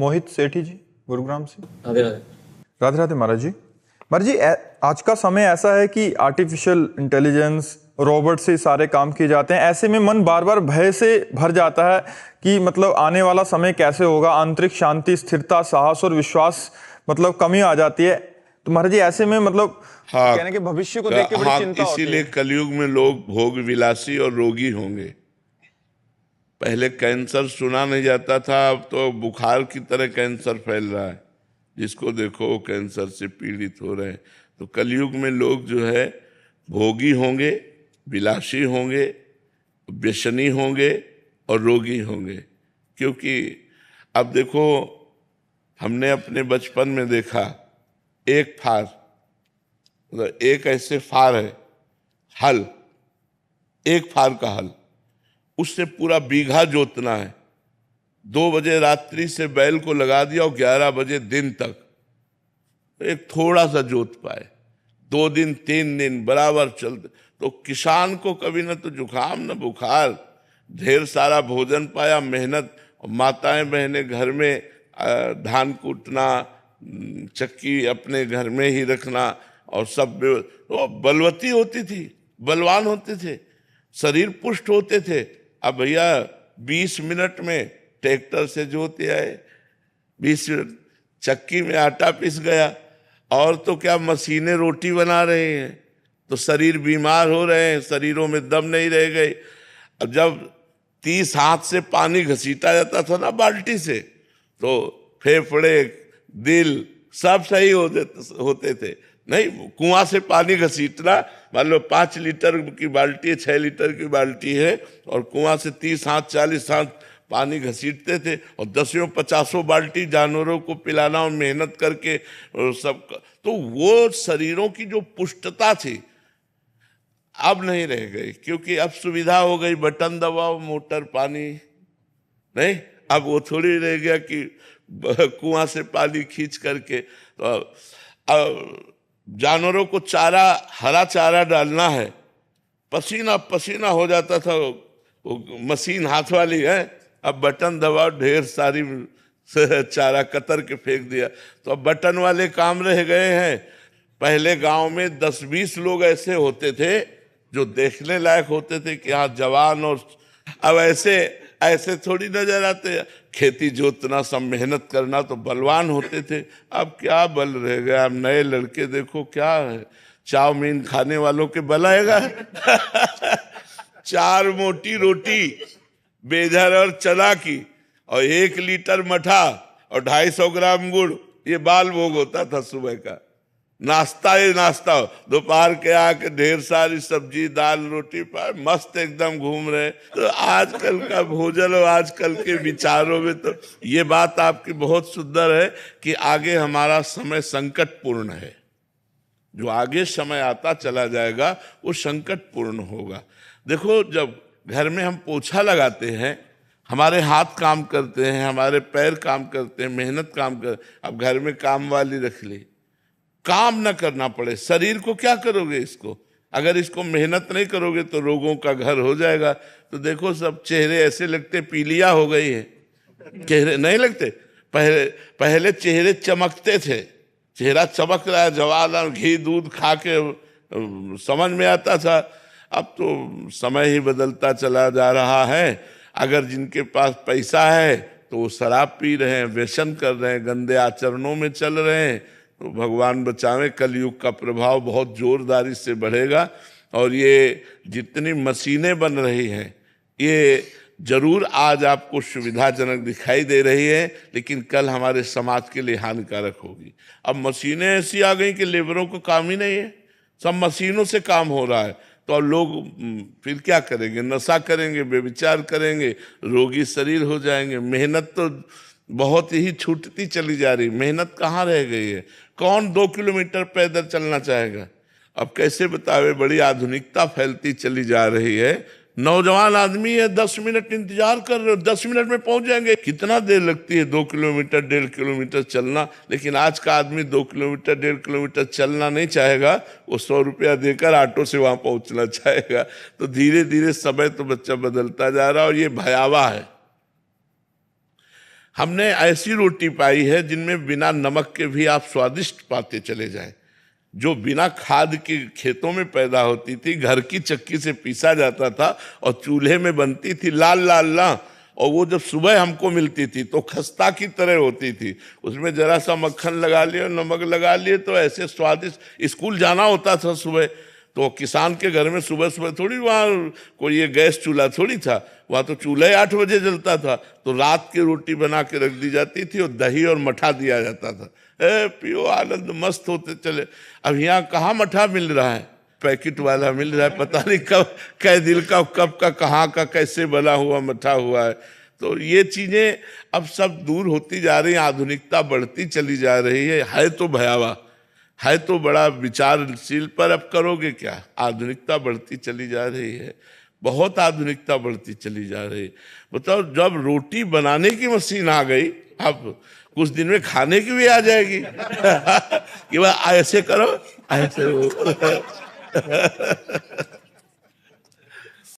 मोहित सेठी जी, गुरुग्राम से। राधे राधे। राधे राधे महाराज जी। महाराज जी, आज का समय ऐसा है कि आर्टिफिशियल इंटेलिजेंस, रोबोट से सारे काम किए जाते हैं। ऐसे में मन बार बार भय से भर जाता है कि मतलब आने वाला समय कैसे होगा। आंतरिक शांति, स्थिरता, साहस और विश्वास मतलब कमी आ जाती है। तो महाराज जी, ऐसे में मतलब कहने के भविष्य को देख के बड़ी चिंता होती है। इसीलिए कलयुग में लोग भोग विलासी और रोगी होंगे। पहले कैंसर सुना नहीं जाता था, अब तो बुखार की तरह कैंसर फैल रहा है। जिसको देखो कैंसर से पीड़ित हो रहे हैं। तो कलयुग में लोग जो है भोगी होंगे, विलासी होंगे, व्यसनी होंगे और रोगी होंगे। क्योंकि अब देखो, हमने अपने बचपन में देखा, एक फार, मतलब एक ऐसे फार है, हल, एक फार का हल, उससे पूरा बीघा जोतना है। 2 बजे रात्रि से बैल को लगा दिया और 11 बजे दिन तक एक थोड़ा सा जोत पाए। 2 दिन 3 दिन बराबर चलते। तो किसान को कभी न तो जुकाम न बुखार, ढेर सारा भोजन पाया, मेहनत। माताएं बहनें घर में धान कूटना, चक्की अपने घर में ही रखना, और सब वो बलवती होती थी, बलवान होते थे, शरीर पुष्ट होते थे। अब भैया 20 मिनट में ट्रैक्टर से जोते आए, 20 मिनट चक्की में आटा पिस गया, और तो क्या मशीनें रोटी बना रही हैं। तो शरीर बीमार हो रहे हैं, शरीरों में दम नहीं रह गए। अब जब 30 हाथ से पानी घसीटा जाता था ना बाल्टी से, तो फेफड़े, दिल सब सही होते थे। नहीं, कुआं से पानी घसीटना, मान लो 5 लीटर की बाल्टी है, 6 लीटर की बाल्टी है, और कुआं से 30 हाथ 40 हाथ पानी घसीटते थे, और 10-50 बाल्टी जानवरों को पिलाना और मेहनत करके और सब। तो वो शरीरों की जो पुष्टता थी अब नहीं रह गई, क्योंकि अब सुविधा हो गई, बटन दबाओ मोटर पानी। नहीं, अब वो थोड़ी रह गया कि कुआं से पानी खींच करके। तो जानवरों को चारा, हरा चारा डालना है, पसीना पसीना हो जाता था। वो मशीन हाथ वाली है, अब बटन दबाओ, ढेर सारी चारा कतर के फेंक दिया। तो अब बटन वाले काम रह गए हैं। पहले गांव में 10-20 लोग ऐसे होते थे जो देखने लायक होते थे कि हाँ जवान, और अब ऐसे थोड़ी नजर आते। खेती जोतना, सब मेहनत करना, तो बलवान होते थे। अब क्या बल रह गया। अब नए लड़के देखो, क्या है, चाउमीन खाने वालों के बल आएगा। 4 मोटी रोटी बेजर और चना की, और 1 लीटर मठा और 250 ग्राम गुड़, ये बाल भोग होता था सुबह का। नाश्ता ही नाश्ता हो, दोपहर के आके ढेर सारी सब्जी दाल रोटी पर मस्त एकदम घूम रहे। तो आजकल का भोजन और आजकल के विचारों में तो ये बात आपकी बहुत सुंदर है कि आगे हमारा समय संकटपूर्ण है। जो आगे समय आता चला जाएगा वो संकटपूर्ण होगा। देखो, जब घर में हम पोछा लगाते हैं, हमारे हाथ काम करते हैं, हमारे पैर काम करते हैं, मेहनत काम कर। अब घर में काम वाली रख ली, काम न करना पड़े। शरीर को क्या करोगे इसको? अगर इसको मेहनत नहीं करोगे तो रोगों का घर हो जाएगा। तो देखो, सब चेहरे ऐसे लगते पीलिया हो गई है, चेहरे नहीं लगते। पहले चेहरे चमकते थे, चेहरा चमक रहा है, जवान, घी दूध खा के समझ में आता था। अब तो समय ही बदलता चला जा रहा है। अगर जिनके पास पैसा है तो वो शराब पी रहे हैं, व्यसन कर रहे हैं, गंदे आचरणों में चल रहे हैं। तो भगवान बचावे, कलयुग का प्रभाव बहुत जोरदारी से बढ़ेगा। और ये जितनी मशीनें बन रही हैं, ये जरूर आज आपको सुविधाजनक दिखाई दे रही है, लेकिन कल हमारे समाज के लिए हानिकारक होगी। अब मशीनें ऐसी आ गई कि लेबरों को काम ही नहीं है, सब मशीनों से काम हो रहा है। तो अब लोग फिर क्या करेंगे? नशा करेंगे, व्यभिचार करेंगे, रोगी शरीर हो जाएंगे। मेहनत तो बहुत ही छूटती चली जा रही, मेहनत कहाँ रह गई है? कौन 2 किलोमीटर पैदल चलना चाहेगा? अब कैसे बतावे, बड़ी आधुनिकता फैलती चली जा रही है। नौजवान आदमी है, 10 मिनट इंतजार कर रहे हो, 10 मिनट में पहुंच जाएंगे। कितना देर लगती है 2 किलोमीटर 1.5 किलोमीटर चलना? लेकिन आज का आदमी 2 किलोमीटर 1.5 किलोमीटर चलना नहीं चाहेगा, वो 100 रुपया देकर ऑटो से वहां पहुंचना चाहेगा। तो धीरे धीरे समय तो बच्चा बदलता जा रहा है, और ये भयावह है। हमने ऐसी रोटी पाई है जिनमें बिना नमक के भी आप स्वादिष्ट पाते चले जाएं, जो बिना खाद के खेतों में पैदा होती थी, घर की चक्की से पीसा जाता था और चूल्हे में बनती थी लाल लाल ना, और वो जब सुबह हमको मिलती थी तो खस्ता की तरह होती थी। उसमें जरा सा मक्खन लगा लिए, नमक लगा लिए, तो ऐसे स्वादिष्ट। स्कूल जाना होता था सुबह, तो किसान के घर में सुबह सुबह थोड़ी वहाँ कोई ये गैस चूल्हा थोड़ी था, वहाँ तो चूल्हा 8 बजे जलता था, तो रात की रोटी बना के रख दी जाती थी और दही और मठा दिया जाता था। पियो आनंद मस्त होते चले। अब यहाँ कहाँ मठा मिल रहा है, पैकेट वाला मिल रहा है, पता नहीं कब कै दिल का कब का कहाँ का कैसे बना हुआ मठा हुआ है। तो ये चीजें अब सब दूर होती जा रही हैं, आधुनिकता बढ़ती चली जा रही है तो भयावह है, तो बड़ा विचारशील, पर अब करोगे क्या, आधुनिकता बढ़ती चली जा रही है, बहुत आधुनिकता बढ़ती चली जा रही है। बताओ, जब रोटी बनाने की मशीन आ गई, अब कुछ दिन में खाने की भी आ जाएगी कि भाई ऐसे करो ऐसे